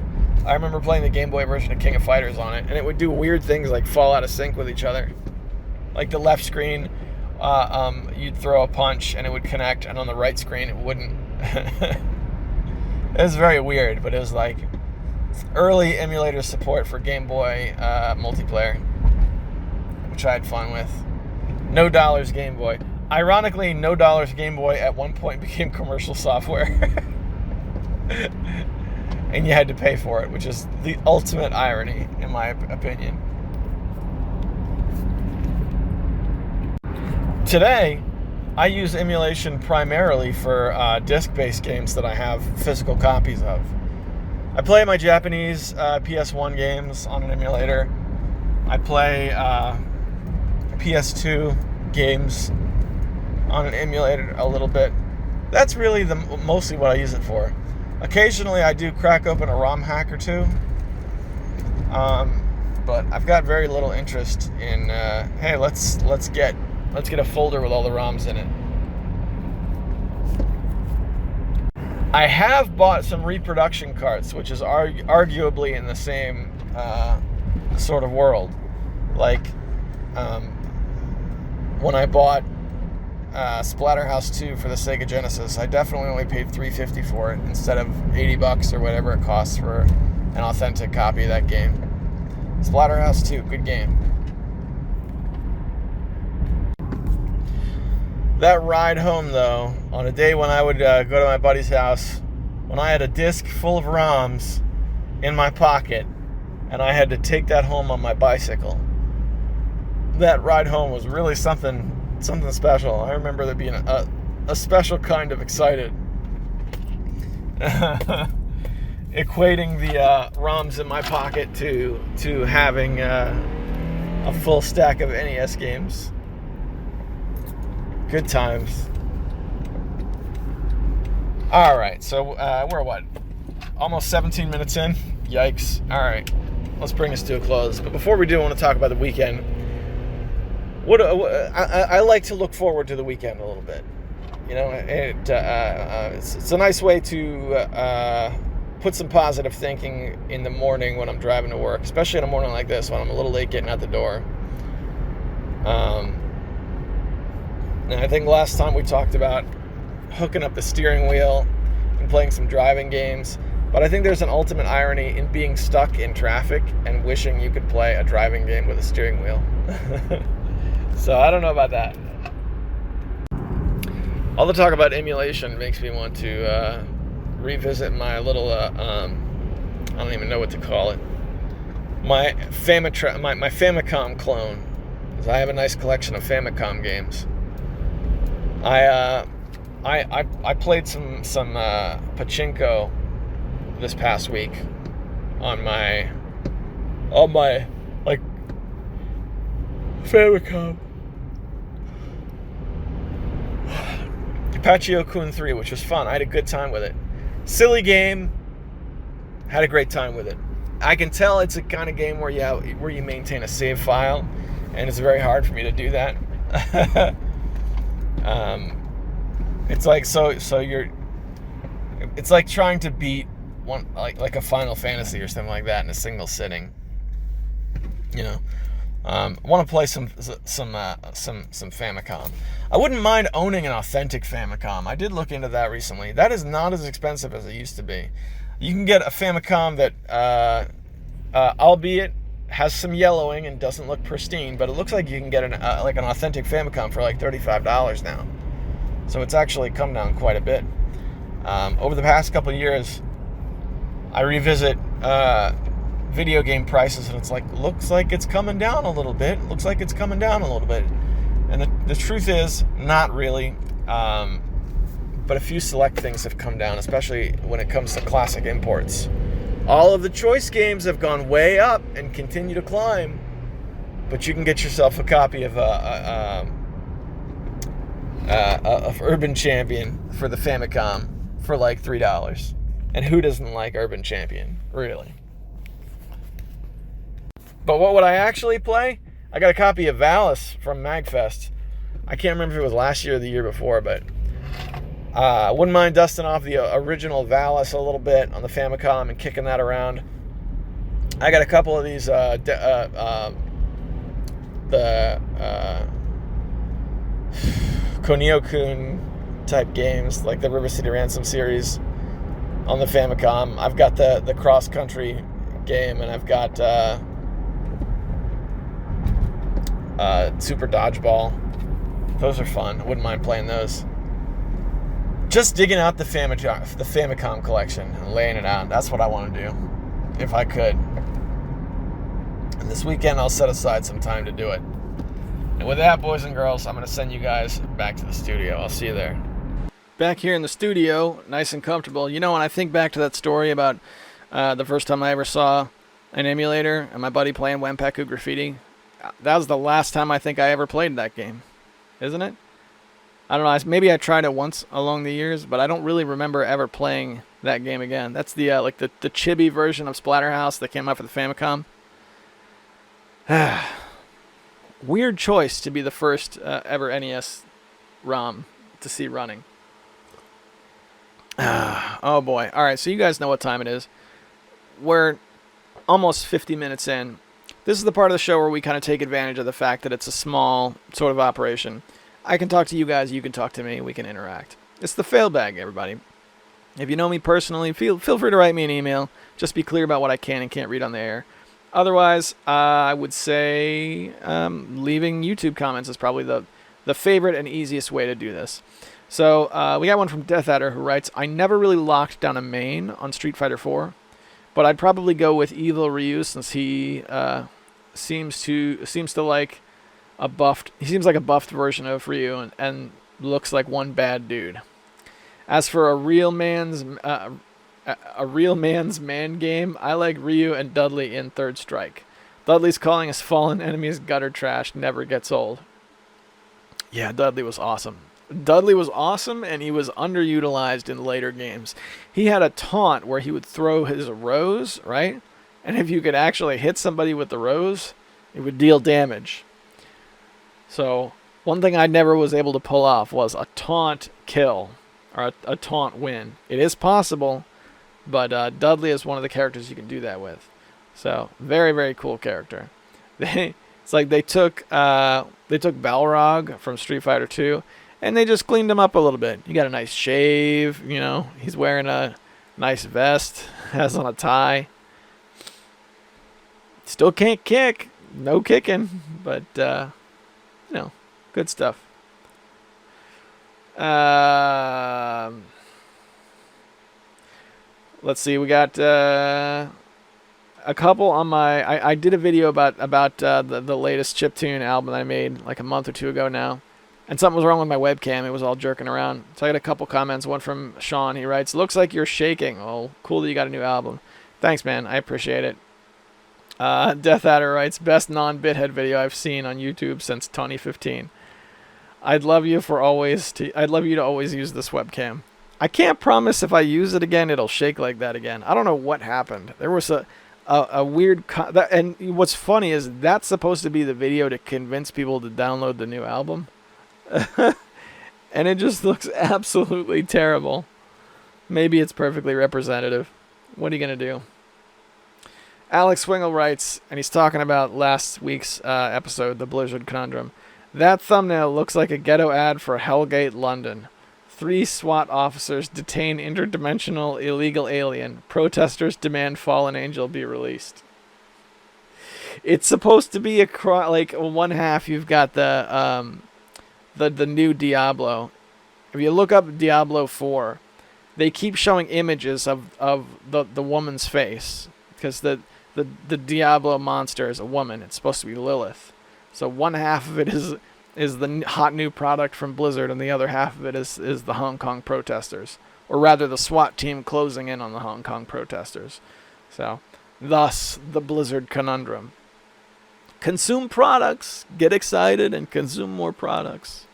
I remember playing the Game Boy version of King of Fighters on it, and it would do weird things like fall out of sync with each other. Like the left screen, you'd throw a punch and it would connect, and on the right screen it wouldn't. It was very weird, but it was like early emulator support for Game Boy multiplayer, which I had fun with. No Dollars Game Boy. Ironically, No Dollars Game Boy at one point became commercial software. And you had to pay for it, which is the ultimate irony, in my opinion. Today, I use emulation primarily for disc-based games that I have physical copies of. I play my Japanese PS1 games on an emulator. I play PS2 games on an emulator a little bit. That's really mostly what I use it for. Occasionally, I do crack open a ROM hack or two, but I've got very little interest in. Hey, let's get a folder with all the ROMs in it. I have bought some reproduction carts, which is arguably in the same sort of world. Like when I bought Splatterhouse 2 for the Sega Genesis, I definitely only paid $3.50 for it instead of $80 or whatever it costs for an authentic copy of that game. Splatterhouse 2, good game. That ride home, though, on a day when I would go to my buddy's house, when I had a disc full of ROMs in my pocket, and I had to take that home on my bicycle, that ride home was really something special. I remember there being a special kind of excited. Equating the ROMs in my pocket to having a full stack of NES games. Good times. Alright, so we're what? Almost 17 minutes in? Yikes. Alright, let's bring this to a close. But before we do, I want to talk about the weekend. I like to look forward to the weekend a little bit. You know, it's a nice way to put some positive thinking in the morning when I'm driving to work, especially in a morning like this when I'm a little late getting out the door. And I think last time we talked about hooking up the steering wheel and playing some driving games, but I think there's an ultimate irony in being stuck in traffic and wishing you could play a driving game with a steering wheel. So I don't know about that. All the talk about emulation makes me want to revisit my little, I don't even know what to call it, my Famicom clone. So I have a nice collection of Famicom games. I played some pachinko this past week on my like Famicom. Pachio-kun 3, which was fun. I had a good time with it. Silly game. Had a great time with it. I can tell it's a kind of game where you maintain a save file, and it's very hard for me to do that. It's like it's like trying to beat one like a Final Fantasy or something like that in a single sitting. You know. I want to play some Famicom. I wouldn't mind owning an authentic Famicom. I did look into that recently. That is not as expensive as it used to be. You can get a Famicom that, albeit has some yellowing and doesn't look pristine, but it looks like you can get an authentic Famicom for like $35 now. So it's actually come down quite a bit. Over the past couple of years, I revisit video game prices, and it's like, looks like it's coming down a little bit. Looks like it's coming down a little bit. And the truth is, not really. But a few select things have come down, especially when it comes to classic imports. All of the choice games have gone way up and continue to climb. But you can get yourself a copy of Urban Champion for the Famicom for like $3. And who doesn't like Urban Champion, really? But what would I actually play? I got a copy of Valis from MagFest. I can't remember if it was last year or the year before, but I wouldn't mind dusting off the original Valis a little bit on the Famicom and kicking that around. I got a couple of these Konio-kun type games, like the River City Ransom series on the Famicom. I've got the cross country game, and I've got Super Dodgeball. Those are fun. I wouldn't mind playing those. Just digging out the Famicom collection and laying it out. That's what I want to do, if I could. And this weekend I'll set aside some time to do it. And with that, boys and girls, I'm going to send you guys back to the studio. I'll see you there. Back here in the studio, nice and comfortable. You know, when I think back to that story about the first time I ever saw an emulator and my buddy playing Wanpaku Graffiti, that was the last time I think I ever played that game, isn't it? I don't know. Maybe I tried it once along the years, but I don't really remember ever playing that game again. That's the like the chibi version of Splatterhouse that came out for the Famicom. Weird choice to be the first ever NES ROM to see running. Oh boy. All right, so you guys know what time it is. We're almost 50 minutes in. This is the part of the show where we kind of take advantage of the fact that it's a small sort of operation. I can talk to you guys, you can talk to me, we can interact. It's the fail bag, everybody. If you know me personally, feel free to write me an email. Just be clear about what I can and can't read on the air. Otherwise, I would say leaving YouTube comments is probably the favorite and easiest way to do this. So we got one from Death Adder who writes, I never really locked down a main on Street Fighter 4, but I'd probably go with Evil Ryu since he seems to like a buffed. He seems like a buffed version of Ryu and looks like one bad dude. As for a real man's man game, I like Ryu and Dudley in Third Strike. Dudley's calling his fallen enemies gutter trash never gets old. Yeah, Dudley was awesome. Dudley was awesome, and he was underutilized in later games. He had a taunt where he would throw his rose, right? And if you could actually hit somebody with the rose, it would deal damage. So one thing I never was able to pull off was a taunt kill or a taunt win. It is possible, but Dudley is one of the characters you can do that with. So very, very cool character. It's like they took Balrog from Street Fighter 2 and they just cleaned him up a little bit. You got a nice shave, you know. He's wearing a nice vest, has on a tie. Still can't kick. No kicking, but you know, good stuff. Let's see. We got a couple on my. I did a video about the latest chiptune album that I made like a month or two ago now, and something was wrong with my webcam. It was all jerking around. So I got a couple comments. One from Sean. He writes, "Looks like you're shaking. Oh, cool that you got a new album. Thanks, man. I appreciate it." Death Adder writes, "Best non-bithead video I've seen on YouTube since 2015. I'd love you to always use this webcam. I can't promise if I use it again, it'll shake like that again. I don't know what happened. There was a weird... and what's funny is that's supposed to be the video to convince people to download the new album. And it just looks absolutely terrible. Maybe it's perfectly representative. What are you going to do?" Alex Swingle writes, and he's talking about last week's episode, The Blizzard Conundrum. "That thumbnail looks like a ghetto ad for Hellgate, London. 3 SWAT officers detain interdimensional illegal alien. Protesters demand fallen angel be released." It's supposed to be like one half. You've got the new Diablo. If you look up Diablo 4, they keep showing images of the woman's face, because the Diablo monster is a woman. It's supposed to be Lilith. So one half of it is the hot new product from Blizzard, and the other half of it is the Hong Kong protesters, or rather the SWAT team closing in on the Hong Kong protesters. So, thus the Blizzard conundrum. Consume products, get excited, and consume more products.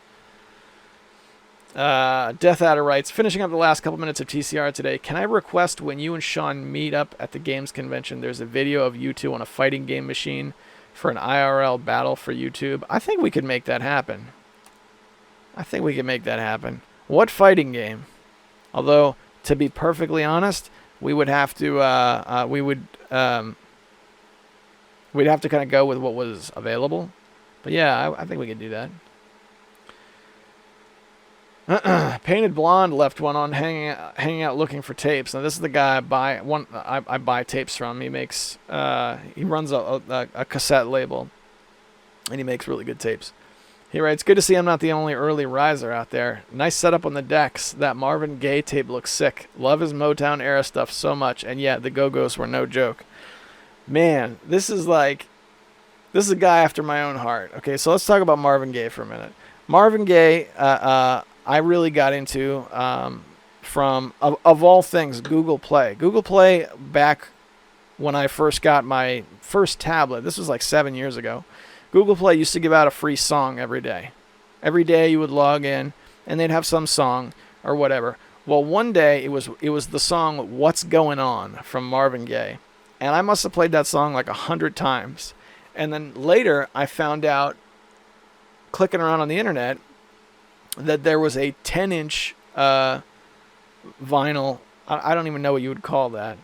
Death Adder writes, finishing up the last couple minutes of TCR today, can I request when you and Sean meet up at the games convention, there's a video of you two on a fighting game machine for an IRL battle for YouTube? I think we could make that happen. What fighting game? Although, to be perfectly honest, we would have to we'd have to kind of go with what was available. But yeah, I think we could do that. Painted Blonde left one on hanging out looking for tapes. Now this is the guy I buy tapes from. He makes he runs a cassette label, and he makes really good tapes. He writes, good to see I'm not the only early riser out there. Nice setup on the decks. That Marvin Gaye tape looks sick. Love his Motown era stuff so much. And yeah, the Go-Go's were no joke. Man, this is a guy after my own heart. Okay, so let's talk about Marvin Gaye for a minute. Marvin Gaye, I really got into from, of all things, Google Play. Google Play, back when I first got my first tablet, this was like 7 years ago, Google Play used to give out a free song every day. Every day you would log in, and they'd have some song or whatever. Well, one day it was the song "What's Going On" from Marvin Gaye, and I must have played that song like 100 times. And then later I found out, clicking around on the internet, that there was a 10-inch vinyl. I don't even know what you would call that.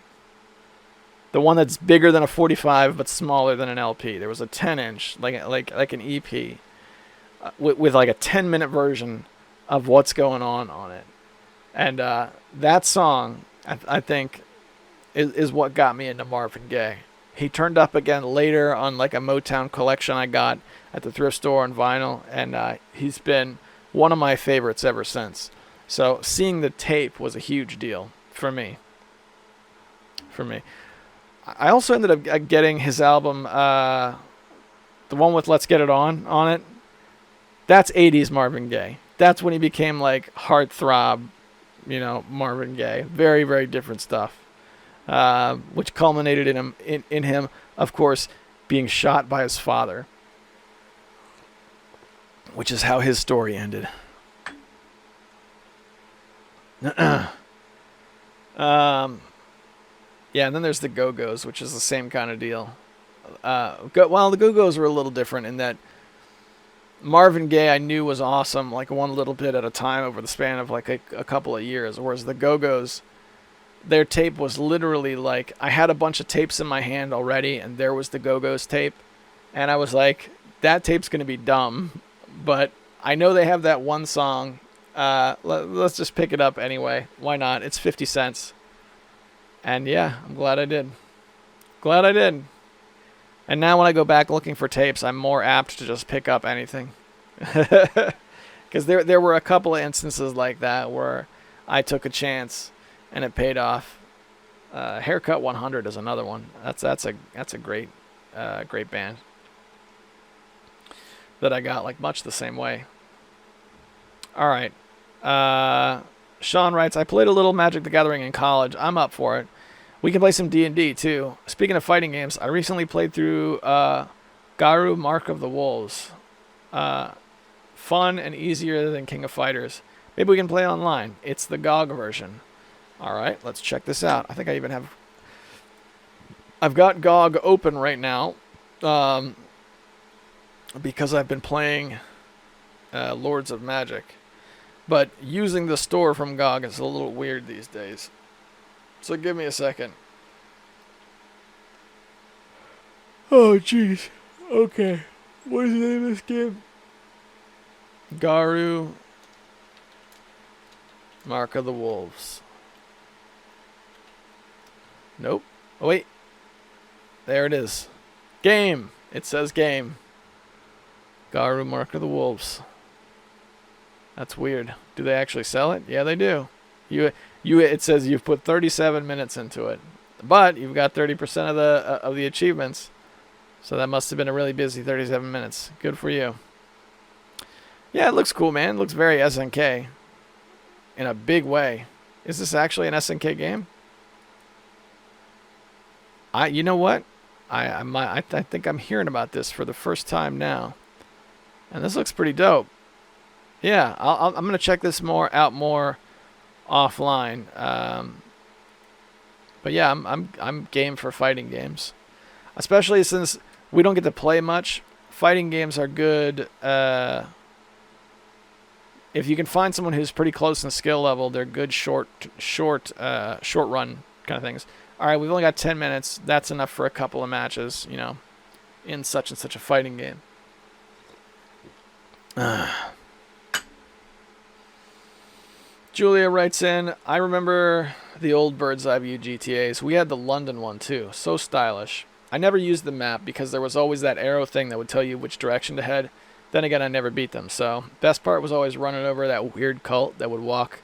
The one that's bigger than a 45 but smaller than an LP. There was a 10-inch, like an EP, with like a 10-minute version of What's Going On it. And that song, I think, is what got me into Marvin Gaye. He turned up again later on like a Motown collection I got at the thrift store on vinyl, and he's been one of my favorites ever since. So seeing the tape was a huge deal for me. I also ended up getting his album, the one with Let's Get It On it. That's 80s Marvin Gaye. That's when he became like heartthrob, Marvin Gaye. Very, very different stuff. Which culminated in him, of course, being shot by his father. Which is how his story ended. Yeah, and then there's the Go-Go's, which is the same kind of deal. The Go-Go's were a little different in that Marvin Gaye I knew was awesome, like one little bit at a time over the span of like a couple of years, whereas the Go-Go's, their tape was literally like, I had a bunch of tapes in my hand already, and there was the Go-Go's tape, and I was like, that tape's going to be dumb, but I know they have that one song. Let's just pick it up anyway. Why not? It's 50 cents. And yeah, I'm glad I did. And now when I go back looking for tapes, I'm more apt to just pick up anything. Because there were a couple of instances like that where I took a chance and it paid off. Haircut 100 is another one. That's a great band that I got like much the same way. All right. Sean writes, I played a little Magic the Gathering in college. I'm up for it. We can play some D&D too. Speaking of fighting games, I recently played through Garu Mark of the Wolves. Fun and easier than King of Fighters. Maybe we can play online. It's the GOG version. All right, let's check this out. I think I even have... I've got GOG open right now because I've been playing Lords of Magic. But using the store from GOG is a little weird these days. So give me a second. Oh, jeez. Okay. What is the name of this game? Garu Mark of the Wolves. Nope. Oh, wait. There it is. Game. It says game. Garu Mark of the Wolves. That's weird. Do they actually sell it? Yeah, they do. It says you've put 37 minutes into it, but you've got 30% of the achievements. So that must have been a really busy 37 minutes. Good for you. Yeah, it looks cool, man. It looks very SNK in a big way. Is this actually an SNK game? You know what? I think I'm hearing about this for the first time now, and this looks pretty dope. Yeah, I'm gonna check this out more offline. But yeah, I'm game for fighting games, especially since we don't get to play much. Fighting games are good. If you can find someone who's pretty close in skill level, they're good short run kind of things. All right, we've only got 10 minutes. That's enough for a couple of matches, in such and such a fighting game. Julia writes in, I remember the old bird's eye view GTAs. We had the London one too. So stylish. I never used the map because there was always that arrow thing that would tell you which direction to head. Then again, I never beat them. So best part was always running over that weird cult that would walk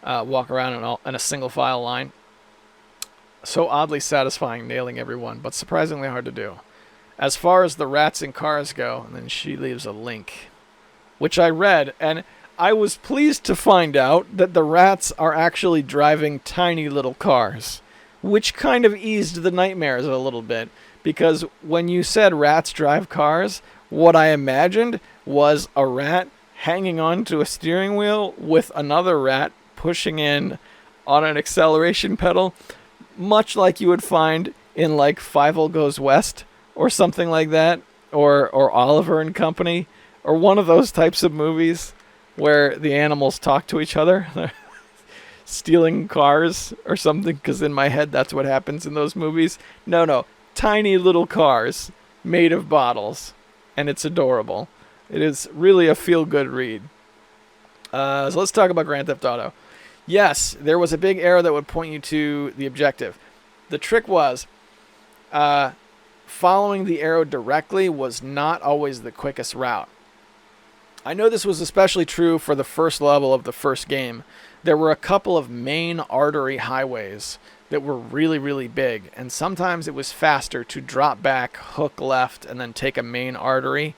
around in a single file line. So oddly satisfying nailing everyone, but surprisingly hard to do. As far as the rats in cars go, and then she leaves a link, which I read, and I was pleased to find out that the rats are actually driving tiny little cars, which kind of eased the nightmares a little bit, because when you said rats drive cars, what I imagined was a rat hanging on to a steering wheel with another rat pushing in on an acceleration pedal, much like you would find in like Fievel Goes West or something like that, or Oliver and Company, or one of those types of movies where the animals talk to each other, stealing cars or something, because in my head that's what happens in those movies. No, tiny little cars made of bottles, and it's adorable. It is really a feel-good read. So let's talk about Grand Theft Auto. Yes, there was a big arrow that would point you to the objective. The trick was, following the arrow directly was not always the quickest route. I know this was especially true for the first level of the first game. There were a couple of main artery highways that were really, really big, and sometimes it was faster to drop back, hook left, and then take a main artery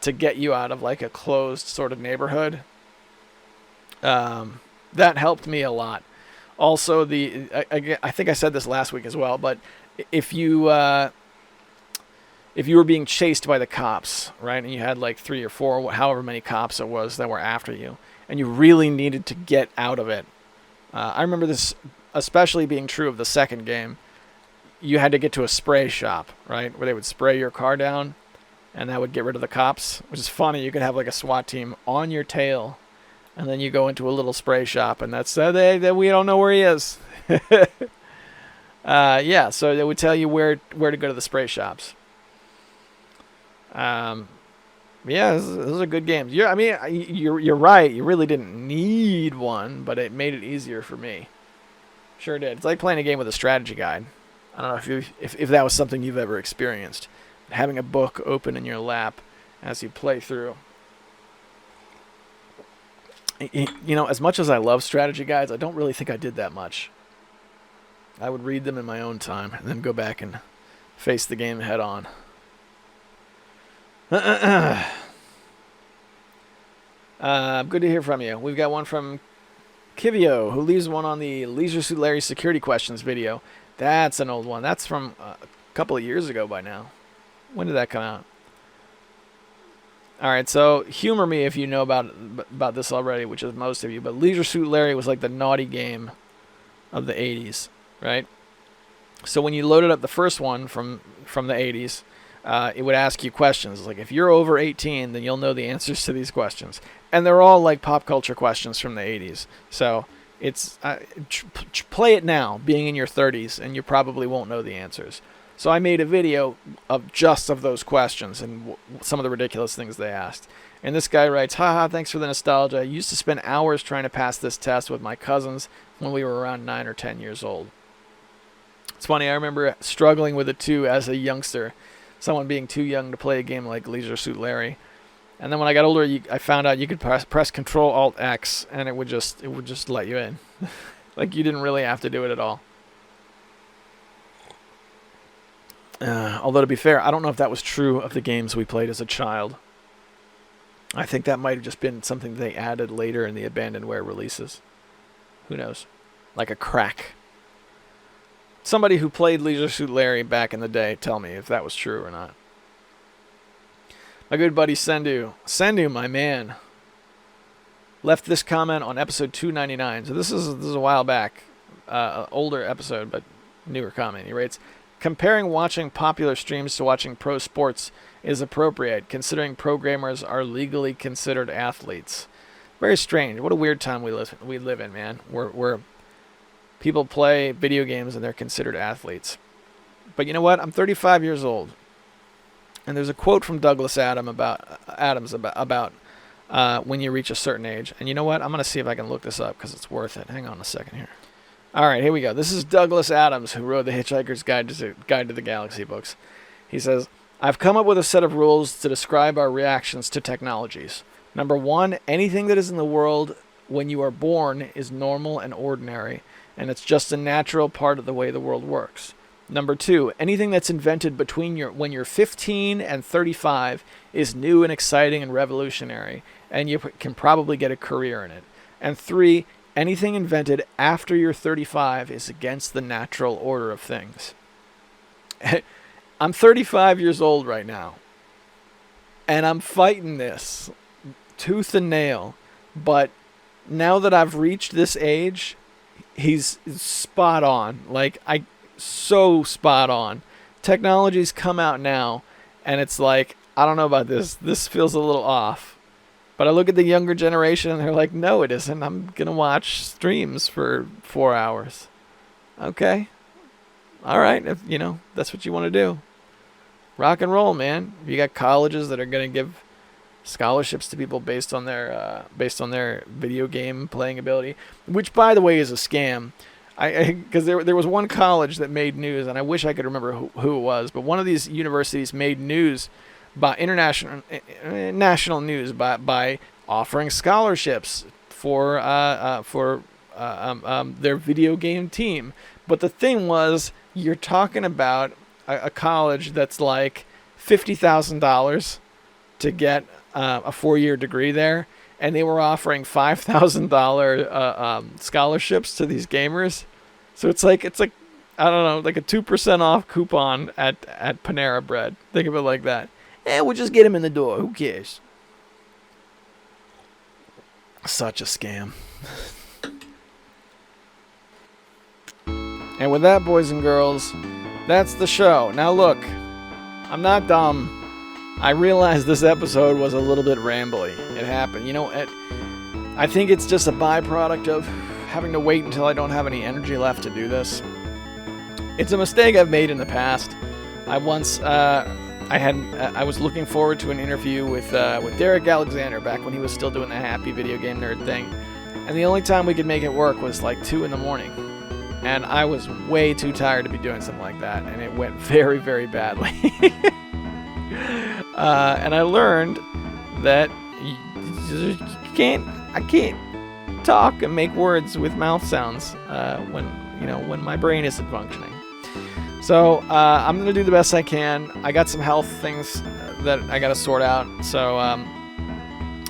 to get you out of like a closed sort of neighborhood. That helped me a lot. Also, I think I said this last week as well, but if you were being chased by the cops, right, and you had like 3 or 4, however many cops it was that were after you, and you really needed to get out of it. I remember this especially being true of the second game. You had to get to a spray shop, right, where they would spray your car down, and that would get rid of the cops, which is funny. You could have like a SWAT team on your tail, and then you go into a little spray shop, and that's we don't know where he is. Yeah, so they would tell you where to go to the spray shops. Yeah, those are good games. You're right. You really didn't need one, but it made it easier for me. Sure did. It's like playing a game with a strategy guide. I don't know if that was something you've ever experienced. Having a book open in your lap as you play through. As much as I love strategy guides, I don't really think I did that much. I would read them in my own time and then go back and face the game head on. Good to hear from you. We've got one from Kivio, who leaves one on the Leisure Suit Larry security questions video. That's an old one. That's from a couple of years ago by now. When did that come out? All right, so humor me if you know about this already, which is most of you, but Leisure Suit Larry was like the naughty game of the 80s, right? So when you loaded up the first one from the 80s, it would ask you questions. Like, if you're over 18, then you'll know the answers to these questions. And they're all like pop culture questions from the 80s. So it's play it now, being in your 30s, and you probably won't know the answers. So I made a video of just of those questions and some of the ridiculous things they asked. And this guy writes, haha, thanks for the nostalgia. I used to spend hours trying to pass this test with my cousins when we were around 9 or 10 years old. It's funny, I remember struggling with it too as a youngster. Someone being too young to play a game like Leisure Suit Larry. And then when I got older, I found out you could press Control Alt X, and it would just let you in. Like you didn't really have to do it at all. Although to be fair, I don't know if that was true of the games we played as a child. I think that might have just been something they added later in the abandonware releases. Who knows? Like a crack. Somebody who played Leisure Suit Larry back in the day, tell me if that was true or not. My good buddy Sendu, my man, left this comment on episode 299. So this is a while back, older episode, but newer comment. He writes, comparing watching popular streams to watching pro sports is appropriate, considering programmers are legally considered athletes. Very strange. What a weird time we live in, man. Where people play video games and they're considered athletes. But you know what? I'm 35 years old. And there's a quote from Douglas Adams about when you reach a certain age. And you know what? I'm going to see if I can look this up because it's worth it. Hang on a second here. All right, here we go. This is Douglas Adams, who wrote The Hitchhiker's Guide to the Galaxy books. He says, I've come up with a set of rules to describe our reactions to technologies. Number 1, anything that is in the world when you are born is normal and ordinary, and it's just a natural part of the way the world works. Number 2, anything that's invented between when you're 15 and 35 is new and exciting and revolutionary, and you can probably get a career in it. And 3, anything invented after you're 35 is against the natural order of things. I'm 35 years old right now, and I'm fighting this tooth and nail, but now that I've reached this age, he's spot on. So spot on. Technology's come out now, and it's like, I don't know about this. This feels a little off. But I look at the younger generation, and they're like, no, it isn't. I'm going to watch streams for 4 hours. Okay. All right. If, that's what you want to do. Rock and roll, man. You got colleges that are going to give scholarships to people based on their video game playing ability, which, by the way, is a scam. Because there was one college that made news, and I wish I could remember who it was, but one of these universities made news by national news by offering scholarships for their video game team. But the thing was, you're talking about a college that's like $50,000 to get a 4-year degree there, and they were offering $5,000 scholarships to these gamers. So it's like I don't know, like a 2% off coupon at Panera Bread. Think of it like that. We'll just get him in the door. Who cares? Such a scam. And with that, boys and girls, that's the show. Now look, I'm not dumb. I realized this episode was a little bit rambly. It happened. I think it's just a byproduct of having to wait until I don't have any energy left to do this. It's a mistake I've made in the past. I was looking forward to an interview with Derek Alexander back when he was still doing the Happy Video Game Nerd thing. And the only time we could make it work was like 2 in the morning. And I was way too tired to be doing something like that, and it went very, very badly. And I learned that I can't talk and make words with mouth sounds when my brain isn't functioning. So I'm going to do the best I can. I got some health things that I got to sort out. So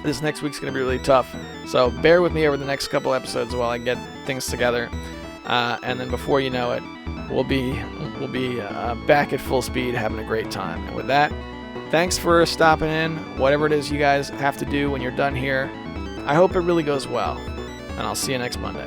this next week's going to be really tough. So bear with me over the next couple episodes while I get things together. And then before you know it, we'll be back at full speed having a great time. And with that, thanks for stopping in. Whatever it is you guys have to do when you're done here, I hope it really goes well. And I'll see you next Monday.